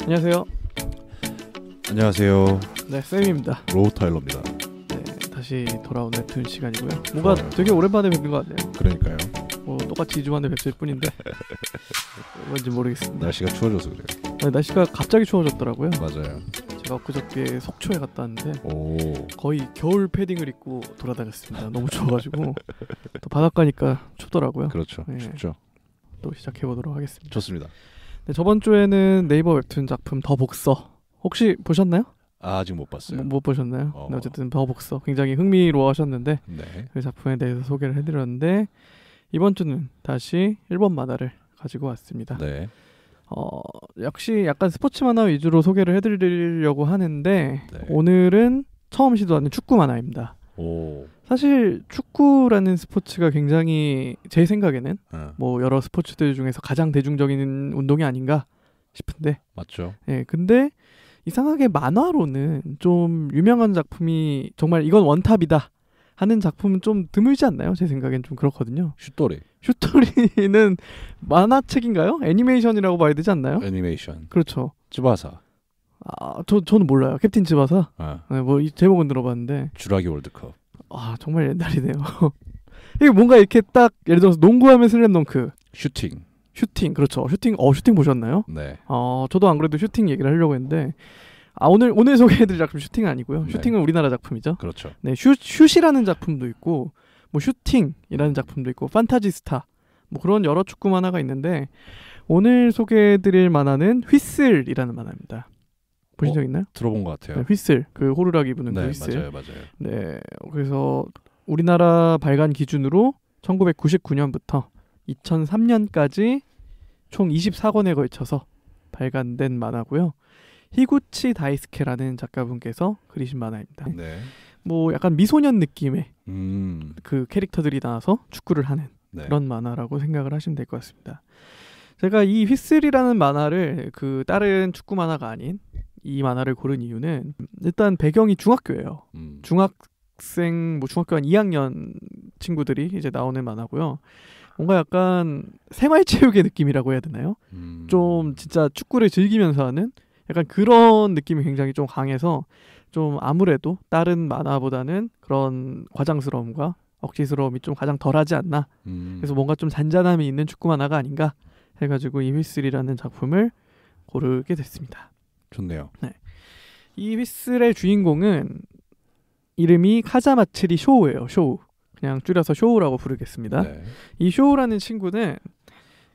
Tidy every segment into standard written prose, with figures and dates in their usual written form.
안녕하세요. 안녕하세요. 네, 쌤입니다. 로우 타일러입니다. 네, 다시 돌아온 웹툰 시간이고요. 뭔가 좋아요. 되게 오랜만에 뵙는 것 같네요. 그러니까요. 뭐 똑같이 2주 만에 뵙을 뿐인데 뭔지 모르겠습니다. 날씨가 추워져서 그래요. 네, 날씨가 갑자기 추워졌더라고요. 맞아요. 제가 엊그저께 속초에 갔다 왔는데 오. 거의 겨울 패딩을 입고 돌아다녔습니다. 너무 추워가지고 또 바닷가니까 춥더라고요. 그렇죠. 네. 춥죠. 또 시작해보도록 하겠습니다. 좋습니다. 네, 저번 주에는 네이버 웹툰 작품 더 복서 혹시 보셨나요? 아직 못 봤어요. 못 보셨나요? 어. 네, 어쨌든 더 복서 굉장히 흥미로워하셨는데 네. 그 작품에 대해서 소개를 해드렸는데 이번 주는 다시 일본 만화를 가지고 왔습니다. 네. 역시 약간 스포츠 만화 위주로 소개를 해드리려고 하는데 네. 오늘은 처음 시도하는 축구 만화입니다. 오. 사실 축구라는 스포츠가 굉장히 제 생각에는 뭐 여러 스포츠들 중에서 가장 대중적인 운동이 아닌가 싶은데 맞죠. 예, 근데 이상하게 만화로는 좀 유명한 작품이 정말 이건 원탑이다 하는 작품은 좀 드물지 않나요? 제 생각엔 좀 그렇거든요. 슛돌이. 슈토리는 만화책인가요? 애니메이션이라고 봐야 되지 않나요? 애니메이션. 그렇죠. 쯔바사. 저는 몰라요. 캡틴 츠바사. 네, 뭐 이 제목은 들어봤는데 주라기 월드컵. 정말 옛날이네요. 이게 뭔가 이렇게 딱 예를 들어서 농구하면 슬램덩크, 슈팅 그렇죠. 슈팅 보셨나요? 네. 저도 안 그래도 슈팅 얘기를 하려고 했는데 오늘 소개해드릴 작품 슈팅은 아니고요. 네. 슈팅은 우리나라 작품이죠. 그렇죠. 네, 슛이라는 작품도 있고 뭐 슈팅이라는 작품도 있고 판타지스타 뭐 그런 여러 축구 만화가 있는데 오늘 소개해드릴 만화는 휘슬이라는 만화입니다. 보신 적 있나요? 들어본 것 같아요. 네, 휘슬 그 호루라기 부는 네, 그 휘슬. 맞아요. 네, 그래서 우리나라 발간 기준으로 1999년부터 2003년까지 총 24권에 걸쳐서 발간된 만화고요. 히구치 다이스케라는 작가분께서 그리신 만화입니다. 네. 뭐 약간 미소년 느낌의 그 캐릭터들이 나와서 축구를 하는 네. 그런 만화라고 생각을 하시면 될 것 같습니다. 제가 이 휘슬이라는 만화를 그 다른 축구 만화가 아닌 이 만화를 고른 이유는 일단 배경이 중학교예요. 중학생 뭐 중학교 한 2학년 친구들이 이제 나오는 만화고요. 뭔가 약간 생활체육의 느낌이라고 해야 되나요? 좀 진짜 축구를 즐기면서 하는 약간 그런 느낌이 굉장히 좀 강해서 좀 아무래도 다른 만화보다는 그런 과장스러움과 억지스러움이 좀 가장 덜하지 않나. 그래서 뭔가 좀 잔잔함이 있는 축구 만화가 아닌가 해가지고 이 휘슬이라는 작품을 고르게 됐습니다. 좋네요. 네. 이 휘슬의 주인공은 이름이 카자마츠리 쇼우예요. 쇼우. 그냥 줄여서 쇼우라고 부르겠습니다. 네. 이 쇼우라는 친구는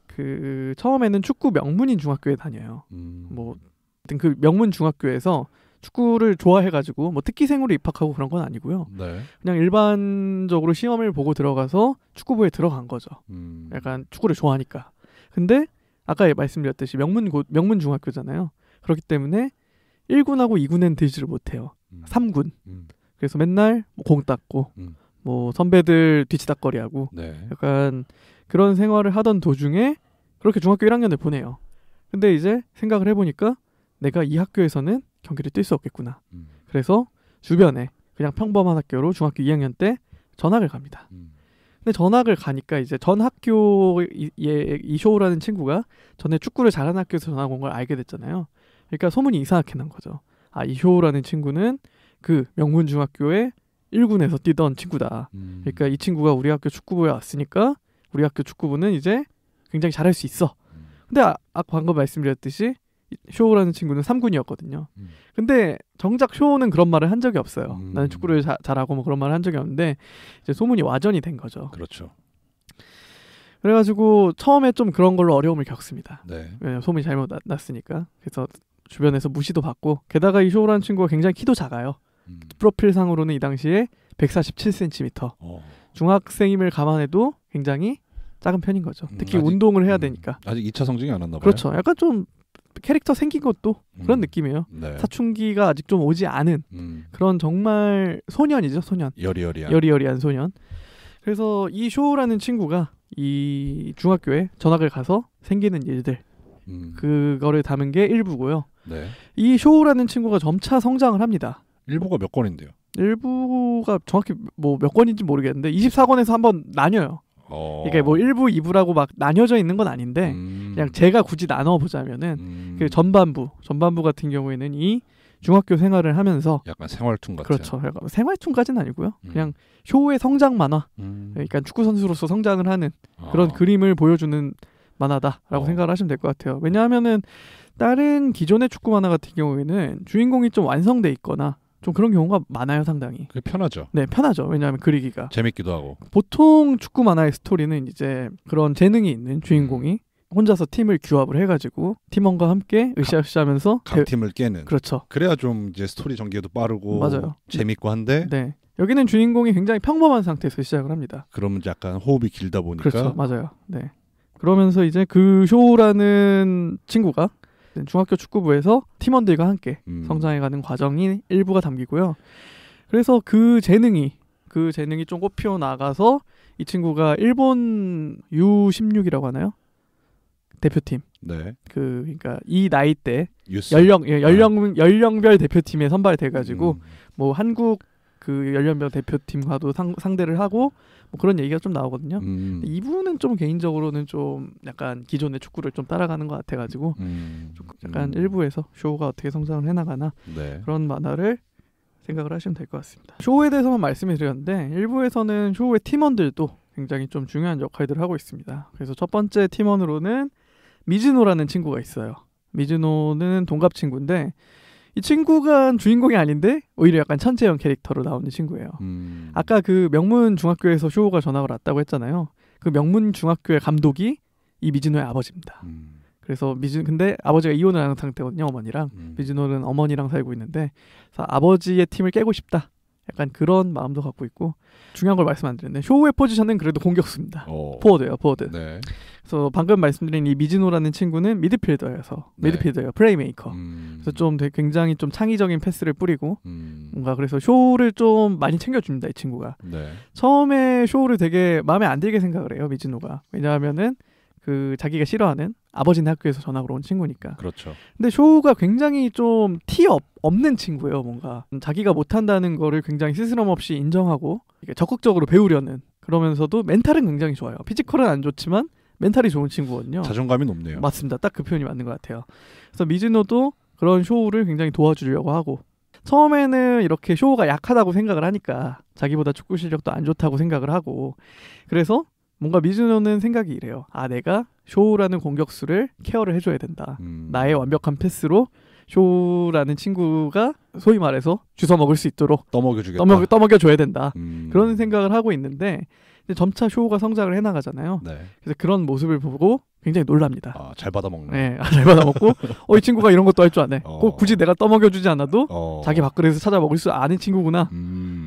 그 처음에는 축구 명문인 중학교에 다녀요. 뭐 그 명문 중학교에서 축구를 좋아해가지고 뭐 특기생으로 입학하고 그런 건 아니고요. 네. 그냥 일반적으로 시험을 보고 들어가서 축구부에 들어간 거죠. 약간 축구를 좋아하니까. 근데 아까 말씀드렸듯이 명문 중학교잖아요. 그렇기 때문에 1군하고 2군엔 들지를 못해요. 3군. 그래서 맨날 공 닦고 뭐 선배들 뒤치다꺼리하고 네. 약간 그런 생활을 하던 도중에 그렇게 중학교 1학년을 보내요. 근데 이제 생각을 해보니까 내가 이 학교에서는 경기를 뛸 수 없겠구나. 그래서 주변에 그냥 평범한 학교로 중학교 2학년 때 전학을 갑니다. 근데 전학을 가니까 이제 전 학교에 이 쇼우라는 친구가 전에 축구를 잘하는 학교에서 전학 온 걸 알게 됐잖아요. 그러니까 소문이 이상하게 난 거죠. 이 쇼우라는 친구는 그 명문 중학교에 1군에서 뛰던 친구다. 그러니까 이 친구가 우리 학교 축구부에 왔으니까 우리 학교 축구부는 이제 굉장히 잘할 수 있어. 근데 방금 말씀드렸듯이 쇼우라는 친구는 3군이었거든요. 근데 정작 쇼우는 그런 말을 한 적이 없어요. 나는 축구를 잘하고 뭐 그런 말을 한 적이 없는데 이제 소문이 와전이 된 거죠. 그렇죠. 그래가지고 처음에 좀 그런 걸로 어려움을 겪습니다. 네. 왜냐면 소문이 잘못 났으니까. 그래서 주변에서 무시도 받고 게다가 이 쇼우라는 친구가 굉장히 키도 작아요. 프로필상으로는 이 당시에 147cm. 중학생임을 감안해도 굉장히 작은 편인 거죠. 특히 운동을 해야 되니까. 아직 2차 성징이 안 왔나 봐요. 그렇죠. 약간 좀 캐릭터 생긴 것도 그런 느낌이에요. 네. 사춘기가 아직 좀 오지 않은 그런 정말 소년이죠. 소년. 여리여리한 소년. 그래서 이 쇼우라는 친구가 이 중학교에 전학을 가서 생기는 일들 그거를 담은 게 1부고요. 네. 이 쇼우라는 친구가 점차 성장을 합니다. 1부가 몇 권인데요? 1부가 정확히 뭐 몇 권인지 모르겠는데 24권에서 한번 나뉘어요. 이게 뭐 1부, 2부라고 막 나뉘어져 있는 건 아닌데 그냥 제가 굳이 나눠보자면은 그 전반부 같은 경우에는 이 중학교 생활을 하면서 약간 생활툰 같아요. 그렇죠. 약간 생활툰까지는 아니고요. 그냥 쇼의 성장 만화. 그러니까 축구 선수로서 성장을 하는 그런 그림을 보여주는 만화다라고 생각을 하시면 될 것 같아요. 왜냐하면은 다른 기존의 축구 만화 같은 경우에는 주인공이 좀 완성돼 있거나 좀 그런 경우가 많아요, 상당히. 그게 편하죠. 네, 편하죠. 왜냐하면 그리기가 재밌기도 하고. 보통 축구 만화의 스토리는 이제 그런 재능이 있는 주인공이 혼자서 팀을 규합을 해가지고 팀원과 함께 으쌰으쌰하면서 강팀을 깨는. 그렇죠. 그래야 좀 이제 스토리 전개도 빠르고 맞아요. 재밌고 한데. 네. 여기는 주인공이 굉장히 평범한 상태에서 시작을 합니다. 그러면 약간 호흡이 길다 보니까. 그렇죠. 맞아요. 네. 그러면서 이제 그 쇼라는 친구가 중학교 축구부에서 팀원들과 함께 성장해가는 과정이 일부가 담기고요. 그래서 그 재능이 좀 꽃피워 나가서 이 친구가 일본 U16이라고 하나요? 대표팀. 네. 그러니까 이 나이 때 유스. 연령별 대표팀에 선발돼가지고 뭐 한국 그 연령별 대표팀과도 상대를 하고 뭐 그런 얘기가 좀 나오거든요. 이분은 좀 개인적으로는 좀 약간 기존의 축구를 좀 따라가는 것 같아가지고 약간 일부에서 쇼가 어떻게 성장을 해나가나 네. 그런 만화를 생각을 하시면 될 것 같습니다. 쇼에 대해서만 말씀을 드렸는데 일부에서는 쇼의 팀원들도 굉장히 좀 중요한 역할들을 하고 있습니다. 그래서 첫 번째 팀원으로는 미즈노라는 친구가 있어요. 미즈노는 동갑 친구인데 이 친구가 주인공이 아닌데 오히려 약간 천재형 캐릭터로 나오는 친구예요. 아까 그 명문 중학교에서 쇼가 전학을 왔다고 했잖아요. 그 명문 중학교의 감독이 이 미즈노의 아버지입니다. 그래서 근데 아버지가 이혼을 하는 상태거든요, 어머니랑. 미즈노는 어머니랑 살고 있는데 그래서 아버지의 팀을 깨고 싶다. 약간 그런 마음도 갖고 있고 중요한 걸 말씀 안 드렸는데 쇼의 포지션은 그래도 공격수입니다. 포워드예요, 포워드. 네. 그래서 방금 말씀드린 이 미즈노라는 친구는 미드필더예요, 플레이메이커. 그래서 좀 굉장히 좀 창의적인 패스를 뿌리고 뭔가 그래서 쇼를 좀 많이 챙겨줍니다, 이 친구가. 네. 처음에 쇼를 되게 마음에 안 들게 생각을 해요, 미즈노가. 왜냐하면은 그 자기가 싫어하는 아버지네 학교에서 전학을 온 친구니까. 그렇죠. 근데 쇼가 굉장히 좀 티 없는 친구예요, 뭔가. 자기가 못한다는 거를 굉장히 스스럼 없이 인정하고 적극적으로 배우려는 그러면서도 멘탈은 굉장히 좋아요. 피지컬은 안 좋지만 멘탈이 좋은 친구거든요. 자존감이 높네요. 맞습니다. 딱 그 표현이 맞는 것 같아요. 그래서 미즈노도 그런 쇼를 굉장히 도와주려고 하고 처음에는 이렇게 쇼가 약하다고 생각을 하니까 자기보다 축구 실력도 안 좋다고 생각을 하고 그래서 뭔가 미즈노는 생각이 이래요. 아, 내가 쇼라는 공격수를 케어를 해줘야 된다. 나의 완벽한 패스로 쇼라는 친구가 소위 말해서 주워 먹을 수 있도록 떠먹여줘야 된다. 그런 생각을 하고 있는데 이제 점차 쇼가 성장을 해나가잖아요. 네. 그래서 그런 모습을 보고 굉장히 놀랍니다. 아, 잘 받아먹네. 네, 잘 받아먹고 이 친구가 이런 것도 할 줄 아네. 꼭 굳이 내가 떠먹여주지 않아도 자기 밥그릇에서 찾아 먹을 수 아는 친구구나.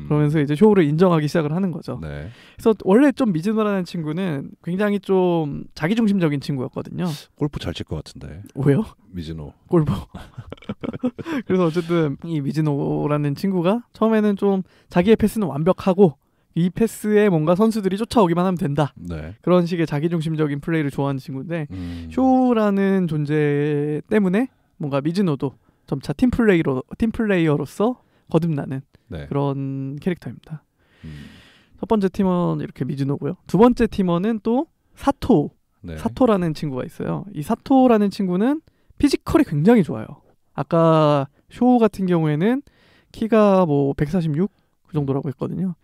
그러면서 이제 쇼를 인정하기 시작을 하는 거죠. 네. 그래서 원래 좀 미즈노라는 친구는 굉장히 좀 자기중심적인 친구였거든요. 골프 잘 칠 것 같은데. 왜요? 미즈노. 골프. 그래서 어쨌든 이 미즈노라는 친구가 처음에는 좀 자기의 패스는 완벽하고 이 패스에 뭔가 선수들이 쫓아오기만 하면 된다. 네. 그런 식의 자기중심적인 플레이를 좋아하는 친구인데 쇼라는 존재 때문에 뭔가 미즈노도 점차 팀플레이어로서 거듭나는 네. 그런 캐릭터입니다. 첫 번째 팀원 이렇게 미즈노고요. 두 번째 팀원은 또 사토라는 친구가 있어요. 이 사토라는 친구는 피지컬이 굉장히 좋아요. 아까 쇼 같은 경우에는 키가 뭐 146 그 정도라고 했거든요.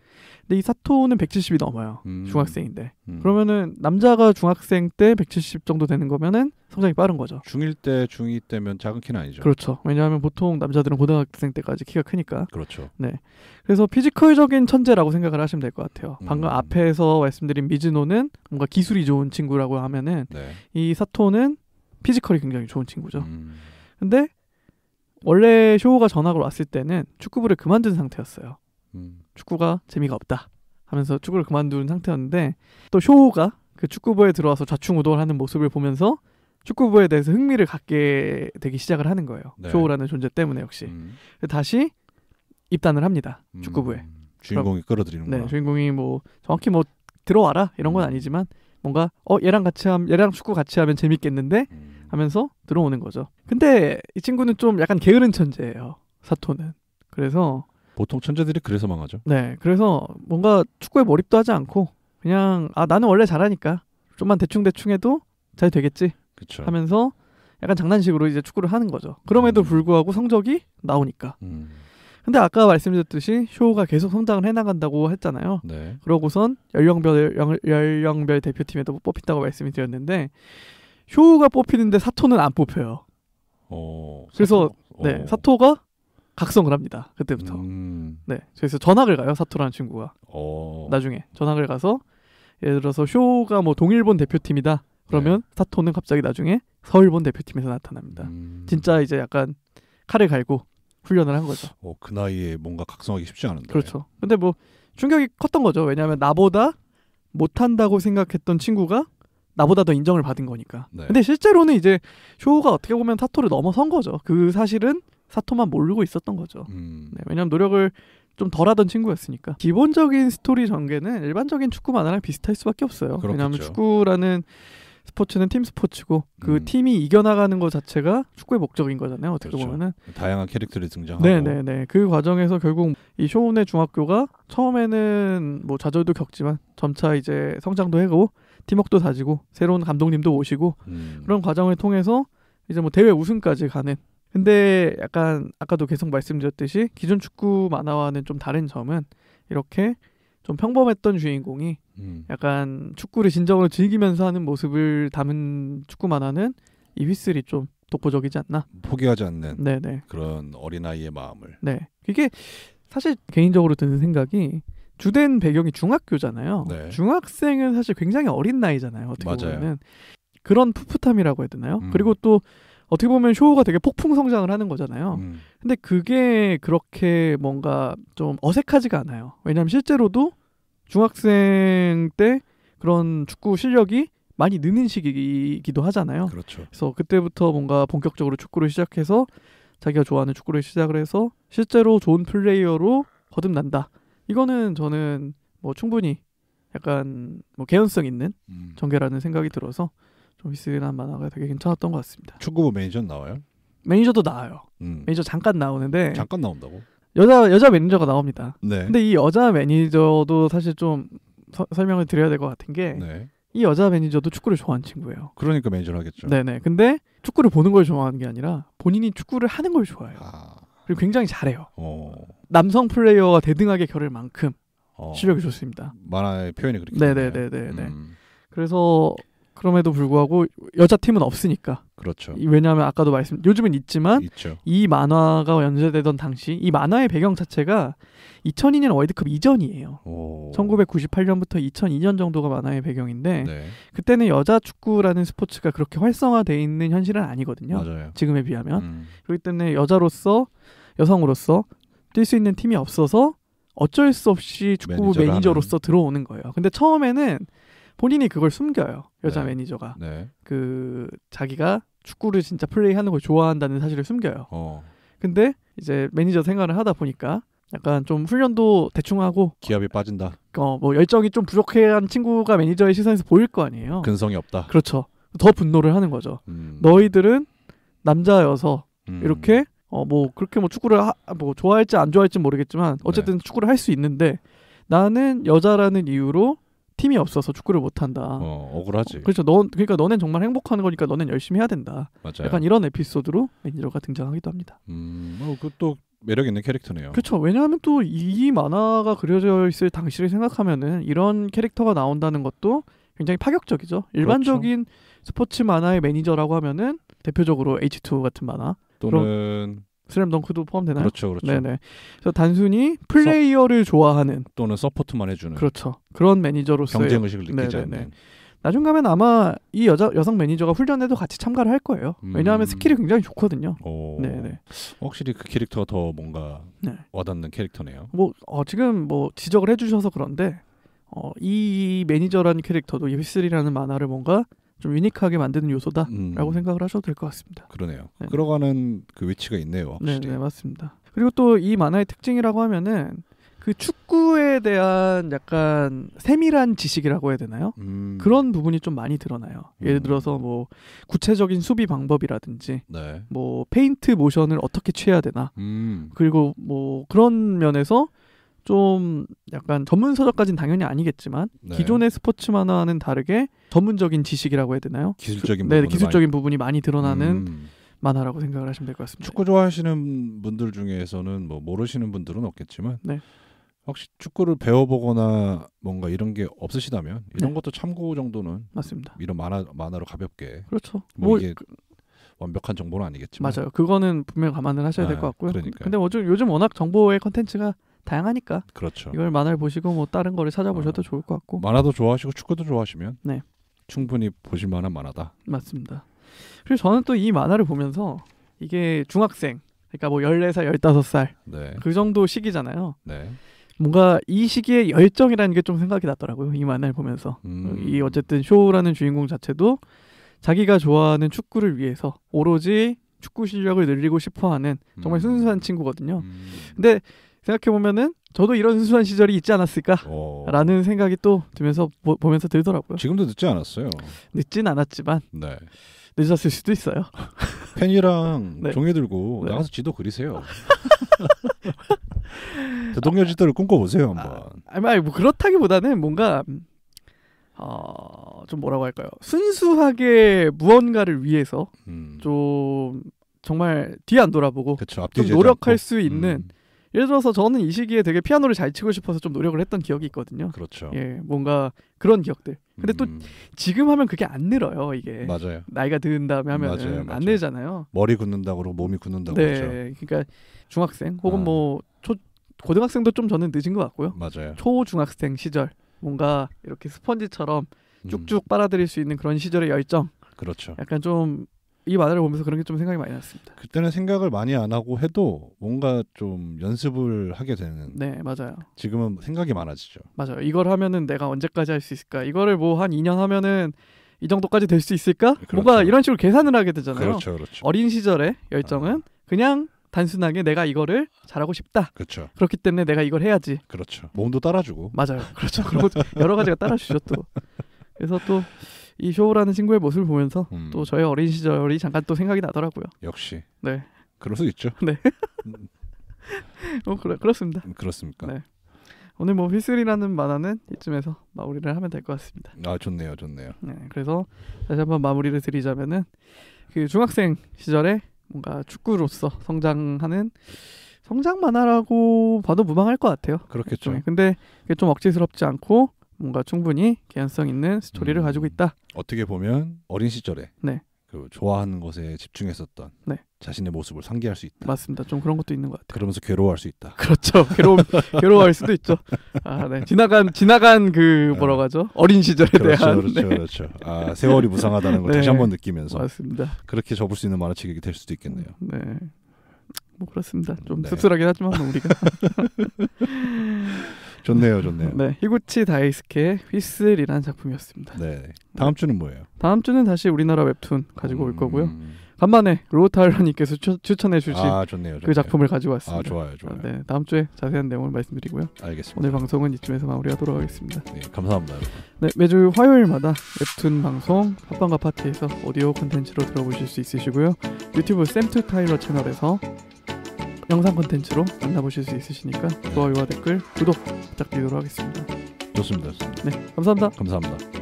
근데 이 사토는 170이 넘어요. 중학생인데. 그러면은 남자가 중학생 때 170 정도 되는 거면은 성장이 빠른 거죠. 중1 때, 중2 때면 작은 키는 아니죠. 그렇죠. 왜냐하면 보통 남자들은 고등학생 때까지 키가 크니까. 그렇죠. 네. 그래서 피지컬적인 천재라고 생각을 하시면 될 것 같아요. 방금 앞에서 말씀드린 미즈노는 뭔가 기술이 좋은 친구라고 하면은 네. 이 사토는 피지컬이 굉장히 좋은 친구죠. 근데 원래 쇼가 전학을 왔을 때는 축구부를 그만둔 상태였어요. 축구가 재미가 없다 하면서 축구를 그만둔 상태였는데 또 쇼가 그 축구부에 들어와서 좌충우돌 하는 모습을 보면서 축구부에 대해서 흥미를 갖게 되기 시작을 하는 거예요. 네. 쇼라는 존재 때문에 역시. 다시 입단을 합니다. 축구부에. 주인공이 끌어들이는구나. 네, 주인공이 뭐 정확히 뭐 들어와라 이런 건 아니지만 뭔가 얘랑 축구 같이 하면 재밌겠는데 하면서 들어오는 거죠. 근데 이 친구는 좀 약간 게으른 천재예요. 사토는. 그래서 보통 천재들이 그래서 망하죠. 네, 그래서 뭔가 축구에 몰입도 하지 않고 그냥 나는 원래 잘하니까 좀만 대충 해도 잘 되겠지 그쵸. 하면서 약간 장난식으로 이제 축구를 하는 거죠. 그럼에도 불구하고 성적이 나오니까. 근데 아까 말씀드렸듯이 쇼가 계속 성장을 해나간다고 했잖아요. 네. 그러고선 연령별 대표팀에도 뽑힌다고 말씀을 드렸는데 쇼가 뽑히는데 사토는 안 뽑혀요. 그래서 네, 사토가 각성을 합니다. 그때부터. 네, 그래서 전학을 가요. 사토라는 친구가. 나중에 전학을 가서 예를 들어서 쇼가 뭐 동일본 대표팀이다. 그러면 네. 사토는 갑자기 나중에 서울본 대표팀에서 나타납니다. 진짜 이제 약간 칼을 갈고 훈련을 한 거죠. 그 나이에 뭔가 각성하기 쉽지 않은데. 그렇죠. 근데 뭐 충격이 컸던 거죠. 왜냐하면 나보다 못한다고 생각했던 친구가 나보다 더 인정을 받은 거니까. 네. 근데 실제로는 이제 쇼가 어떻게 보면 사토를 넘어선 거죠. 그 사실은 사토만 모르고 있었던 거죠. 네, 왜냐하면 노력을 좀 덜하던 친구였으니까. 기본적인 스토리 전개는 일반적인 축구 만화랑 비슷할 수밖에 없어요. 그렇겠죠. 왜냐하면 축구라는 스포츠는 팀 스포츠고 그 팀이 이겨나가는 것 자체가 축구의 목적인 거잖아요. 어떻게 그렇죠. 보면은 다양한 캐릭터들이 등장하고. 네네네. 그 과정에서 결국 이 쇼운의 중학교가 처음에는 뭐 좌절도 겪지만 점차 이제 성장도 하고 팀워크도 다지고 새로운 감독님도 오시고 그런 과정을 통해서 이제 뭐 대회 우승까지 가는. 근데 약간 아까도 계속 말씀드렸듯이 기존 축구 만화와는 좀 다른 점은 이렇게 좀 평범했던 주인공이 약간 축구를 진정으로 즐기면서 하는 모습을 담은 축구 만화는 이 휘슬이 좀 독보적이지 않나. 포기하지 않는 네네. 그런 어린아이의 마음을. 네. 그게 사실 개인적으로 드는 생각이 주된 배경이 중학교잖아요. 네. 중학생은 사실 굉장히 어린 나이잖아요. 어떻게 맞아요. 보면은. 그런 풋풋함이라고 해야 되나요? 그리고 또 어떻게 보면 쇼가 되게 폭풍 성장을 하는 거잖아요. 근데 그게 그렇게 뭔가 좀 어색하지가 않아요. 왜냐하면 실제로도 중학생 때 그런 축구 실력이 많이 느는 시기이기도 하잖아요. 그렇죠. 그래서 그때부터 뭔가 본격적으로 축구를 시작해서 자기가 좋아하는 축구를 시작을 해서 실제로 좋은 플레이어로 거듭난다. 이거는 저는 뭐 충분히 약간 뭐 개연성 있는 전개라는 생각이 들어서 좀 휘슬이라는 만화가 되게 괜찮았던 것 같습니다. 축구부 매니저는 나와요? 매니저도 나와요. 매니저 잠깐 나오는데 잠깐 나온다고? 여자 매니저가 나옵니다. 네. 근데 이 여자 매니저도 사실 좀 설명을 드려야 될 것 같은 게 네. 이 여자 매니저도 축구를 좋아하는 친구예요. 그러니까 매니저를 하겠죠. 네네. 근데 축구를 보는 걸 좋아하는 게 아니라 본인이 축구를 하는 걸 좋아해요. 그리고 굉장히 잘해요. 남성 플레이어와 대등하게 겨룰 만큼 실력이 좋습니다. 만화의 표현이 그렇게. 네네네네. 그래서 그럼에도 불구하고 여자 팀은 없으니까. 그렇죠. 왜냐하면 아까도 요즘은 있지만 있죠. 이 만화가 연재되던 당시 이 만화의 배경 자체가 2002년 월드컵 이전이에요. 1998년부터 2002년 정도가 만화의 배경인데 네. 그때는 여자 축구라는 스포츠가 그렇게 활성화돼 있는 현실은 아니거든요. 맞아요. 지금에 비하면. 그렇기 때문에 여성으로서 뛸 수 있는 팀이 없어서 어쩔 수 없이 축구 매니저로서 들어오는 거예요. 근데 처음에는 본인이 그걸 숨겨요. 여자 네. 매니저가. 네. 자기가 축구를 진짜 플레이하는 걸 좋아한다는 사실을 숨겨요. 근데 이제 매니저 생활을 하다 보니까 약간 좀 훈련도 대충 하고 기압이 빠진다. 뭐 열정이 좀 부족한 친구가 매니저의 시선에서 보일 거 아니에요. 근성이 없다. 그렇죠. 더 분노를 하는 거죠. 너희들은 남자여서 이렇게 뭐 그렇게 뭐 축구를 뭐 좋아할지 안 좋아할지 모르겠지만 어쨌든 축구를 할 수 있는데 나는 여자라는 이유로 팀이 없어서 축구를 못한다. 억울하지. 그렇죠. 그러니까 너넨 정말 행복한 거니까 너넨 열심히 해야 된다. 맞아요. 약간 이런 에피소드로 매니저가 등장하기도 합니다. 그것도 매력 있는 캐릭터네요. 그렇죠. 왜냐하면 또 이 만화가 그려져 있을 당시를 생각하면은 이런 캐릭터가 나온다는 것도 굉장히 파격적이죠. 일반적인 그렇죠. 스포츠 만화의 매니저라고 하면은 대표적으로 H2 같은 만화 또는 슬램덩크도 포함되나요? 그렇죠, 그렇죠. 네네. 그래서 단순히 플레이어를 좋아하는 또는 서포트만 해주는 그렇죠. 그런 매니저로서의 경쟁 의식을 느끼지 않는. 나중 가면 아마 이 여성 매니저가 훈련에도 같이 참가를 할 거예요. 왜냐하면 스킬이 굉장히 좋거든요. 네네. 확실히 그 캐릭터가 더 뭔가 와닿는 캐릭터네요. 뭐 지금 뭐 지적을 해주셔서 그런데 이 매니저라는 캐릭터도 휘슬이라는 만화를 뭔가 좀 유니크하게 만드는 요소다라고 생각을 하셔도 될 것 같습니다. 그러네요. 끌어가는 그 위치가 있네요. 확실히. 네, 맞습니다. 그리고 또 이 만화의 특징이라고 하면은 그 축구에 대한 약간 세밀한 지식이라고 해야 되나요? 그런 부분이 좀 많이 드러나요. 예를 들어서 뭐 구체적인 수비 방법이라든지 뭐 페인트 모션을 어떻게 취해야 되나 그리고 뭐 그런 면에서 좀 약간 전문 서적까지는 당연히 아니겠지만 네. 기존의 스포츠 만화와는 다르게 전문적인 지식이라고 해야 되나요? 기술적인 네, 기술적인 부분이 많이 드러나는 만화라고 생각을 하시면 될 것 같습니다. 축구 좋아하시는 분들 중에서는 뭐 모르시는 분들은 없겠지만 네. 혹시 축구를 배워보거나 뭔가 이런 게 없으시다면 이런 네. 것도 참고 정도는 맞습니다. 이런 만화로 가볍게 그렇죠. 뭐 이게 완벽한 정보는 아니겠지만 맞아요. 그거는 분명 감안을 하셔야 될 것 같고요. 그러니까요. 근데 요즘 워낙 정보의 컨텐츠가 다양하니까 그렇죠. 이걸 만화를 보시고 뭐 다른 거를 찾아보셔도 좋을 것 같고 만화도 좋아하시고 축구도 좋아하시면 네. 충분히 보실 만한 만화다. 맞습니다. 그리고 저는 또 이 만화를 보면서 이게 중학생 그러니까 뭐 14살, 15살 네. 그 정도 시기잖아요. 네. 뭔가 이 시기에 열정이라는 게 좀 생각이 났더라고요. 이 만화를 보면서 이 어쨌든 쇼라는 주인공 자체도 자기가 좋아하는 축구를 위해서 오로지 축구 실력을 늘리고 싶어하는 정말 순수한 친구거든요. 근데 생각해보면은 저도 이런 순수한 시절이 있지 않았을까라는 생각이 또 들면서 보면서 들더라고요. 지금도 늦지 않았어요. 늦진 않았지만 네. 늦었을 수도 있어요. 펜이랑 네. 종이 들고 네. 나가서 지도 그리세요. 대통령 지도를 꿈꿔보세요 한번. 아니 뭐 그렇다기보다는 뭔가 좀 뭐라고 할까요? 순수하게 무언가를 위해서 좀 정말 뒤 안 돌아보고 그쵸, 좀 노력할 수 있는 예를 들어서 저는 이 시기에 되게 피아노를 잘 치고 싶어서 좀 노력을 했던 기억이 있거든요. 그렇죠. 예, 뭔가 그런 기억들. 근데 또 지금 하면 그게 안 늘어요. 이게 맞아요. 나이가 든 다음에 하면 맞아요. 안 늘잖아요. 머리 굳는다고 그러고 몸이 굳는다고 네, 그러죠. 그러니까 중학생 혹은 뭐 고등학생도 좀 저는 늦은 것 같고요. 맞아요. 초중학생 시절 뭔가 이렇게 스펀지처럼 쭉쭉 빨아들일 수 있는 그런 시절의 열정. 그렇죠. 약간 좀 이 만화를 보면서 그런 게 좀 생각이 많이 났습니다. 그때는 생각을 많이 안 하고 해도 뭔가 좀 연습을 하게 되는. 네, 맞아요. 지금은 생각이 많아지죠. 맞아요. 이걸 하면은 내가 언제까지 할 수 있을까? 이거를 뭐 한 2년 하면은 이 정도까지 될 수 있을까? 그렇죠. 뭔가 이런 식으로 계산을 하게 되잖아요. 그렇죠. 어린 시절의 열정은 그냥 단순하게 내가 이거를 잘하고 싶다. 그렇죠. 그렇기 때문에 내가 이걸 해야지. 그렇죠. 몸도 따라주고. 맞아요. 그렇죠. 그리고 여러 가지가 따라주죠 또. 그래서 또 이 쇼라는 친구의 모습을 보면서 또 저의 어린 시절이 잠깐 또 생각이 나더라고요. 역시. 네. 그럴 수 있죠. 네. 그렇습니다. 그렇습니까? 네. 오늘 뭐 휘슬이라는 만화는 이쯤에서 마무리를 하면 될 것 같습니다. 아 좋네요. 네. 그래서 다시 한번 마무리를 드리자면은 그 중학생 시절에 뭔가 축구로서 성장하는 성장 만화라고 봐도 무방할 것 같아요. 그렇겠죠. 네. 근데 그게 좀 억지스럽지 않고 뭔가 충분히 개연성 있는 스토리를 가지고 있다. 어떻게 보면 어린 시절에 네. 그 좋아하는 것에 집중했었던 네. 자신의 모습을 상기할 수 있다. 맞습니다. 좀 그런 것도 있는 것 같아요. 그러면서 괴로워할 수 있다. 그렇죠. 괴로워할 수도 있죠. 아, 네. 지나간 그 뭐라고 하죠? 어린 시절에 대한. 그렇죠. 아 세월이 무상하다는 걸 네. 다시 한번 느끼면서. 맞습니다. 그렇게 접을 수 있는 만화책이 될 수도 있겠네요. 네. 뭐 그렇습니다. 좀 네. 씁쓸하긴 하지만 우리가. 좋네요. 네, 히구치 다이스케의 휘슬이라는 작품이었습니다. 네. 다음 주는 뭐예요? 다음 주는 다시 우리나라 웹툰 가지고 올 거고요. 간만에 로타일러님께서 추천해주신 좋네요. 그 작품을 가지고 왔습니다. 좋아요. 네, 다음 주에 자세한 내용을 말씀드리고요. 알겠습니다. 오늘 방송은 이쯤에서 마무리하도록 하겠습니다. 네, 감사합니다. 여러분. 네, 매주 화요일마다 웹툰 방송 팟빵과 파티에서 오디오 콘텐츠로 들어보실 수 있으시고요. 유튜브 샘투 타일러 채널에서 영상 콘텐츠로 만나보실 수 있으시니까 좋아요와 댓글, 구독 부탁드리도록 하겠습니다. 좋습니다. 네, 감사합니다. 감사합니다.